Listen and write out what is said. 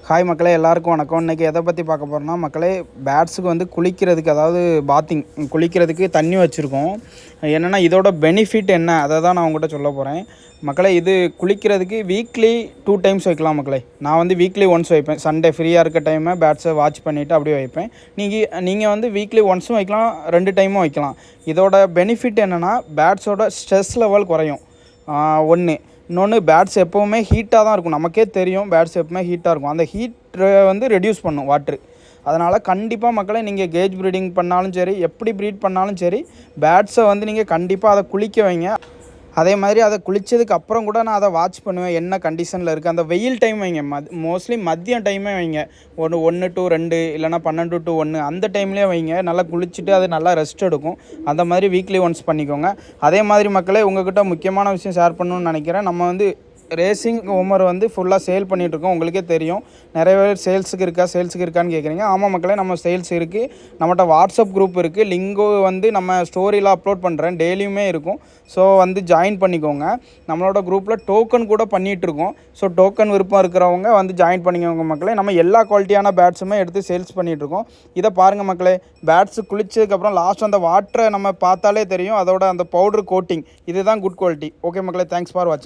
Hi மக்களே, எல்லாருக்கும் வணக்கம். இன்றைக்கி எதை பற்றி பார்க்க போகிறோம்னா மக்களே, பேட்ஸுக்கு வந்து குளிக்கிறதுக்கு, அதாவது பாத்திங் குளிக்கிறதுக்கு தண்ணி வச்சுருக்கோம். என்னென்னா இதோட பெனிஃபிட் என்ன, அதை தான் நான் உங்கள்கிட்ட சொல்ல போகிறேன் மக்களே. இது குளிக்கிறதுக்கு வீக்லி 2 டைம்ஸ் வைக்கலாம் மக்களே. நான் வந்து வீக்லி ஒன்ஸ் வைப்பேன். சண்டே ஃப்ரீயாக இருக்க டைமை பேட்ஸை வாட்ச் பண்ணிவிட்டு அப்படியே வைப்பேன். நீங்கள் வந்து வீக்லி ஒன்ஸும் வைக்கலாம், 2 டைமும் வைக்கலாம். இதோட பெனிஃபிட் என்னென்னா பேட்ஸோட ஸ்ட்ரெஸ் லெவல் குறையும். ஒன்று. இன்னொன்று, பேட்ஸ் எப்போவுமே ஹீட்டாக தான் இருக்கும். நமக்கே தெரியும் பேட்ஸ் எப்போவுமே ஹீட்டாக இருக்கும். அந்த ஹீட்டை வந்து ரெடியூஸ் பண்ணும் வாட்ரு. அதனால் கண்டிப்பாக மக்களை நீங்கள் கேஜ் ப்ரீடிங் பண்ணாலும் சரி, எப்படி ப்ரீட் பண்ணாலும் சரி, பேட்ஸை வந்து நீங்கள் கண்டிப்பாக அதை குளிக்க வைங்க. அதே மாதிரி அதை குளித்ததுக்கு அப்புறம் கூட நான் அதை வாட்ச் பண்ணுவேன், என்ன கண்டிஷனில் இருக்குது. அந்த வெயில் டைம் வைங்க, மோஸ்ட்லி மதியம் டைமே வைங்க. 1 to 2 இல்லைனா 12 to 1 அந்த டைம்லேயே வைங்க. நல்லா குளிச்சுட்டு அது நல்லா ரெஸ்ட் எடுக்கும். அந்த மாதிரி வீக்லி ஒன்ஸ் பண்ணிக்கோங்க. அதே மாதிரி மக்களே, உங்கள்கிட்ட முக்கியமான விஷயம் ஷேர் பண்ணணும்னு நினைக்கிறேன். நம்ம வந்து ரேசிங் ஹோமர் வந்து ஃபுல்லாக சேல் பண்ணிகிட்ருக்கோம். உங்களுக்கே தெரியும். நிறைய பேர் சேல்ஸுக்கு இருக்கான்னு கேட்குறீங்க. ஆமாம் மக்களே, நம்ம சேல்ஸ் இருக்குது. நம்மகிட்ட வாட்ஸ்அப் குரூப் இருக்குது. லிங்கு வந்து நம்ம ஸ்டோரியில் அப்லோட் பண்ணுறேன், டெய்லியுமே இருக்கும். ஸோ வந்து ஜாயின் பண்ணிக்கோங்க. நம்மளோட குரூப்பில் டோக்கன் கூட பண்ணிகிட்ருக்கோம். ஸோ டோக்கன் விருப்பம் இருக்கிறவங்க வந்து ஜாயின் பண்ணிக்கோங்க மக்களே. நம்ம எல்லா குவாலிட்டியான பேட்ஸுமே எடுத்து சேல்ஸ் பண்ணிகிட்ருக்கோம். இதை பாருங்கள் மக்களே, பேட்ஸு குளிச்சதுக்கப்புறம் லாஸ்ட் அந்த வாட்டரை நம்ம பார்த்தாலே தெரியும், அதோட அந்த பவுட்ரு கோட்டிங், இதுதான் குட் குவாலிட்டி. ஓகே மக்களே, தேங்க்ஸ் ஃபார் வாட்சிங்.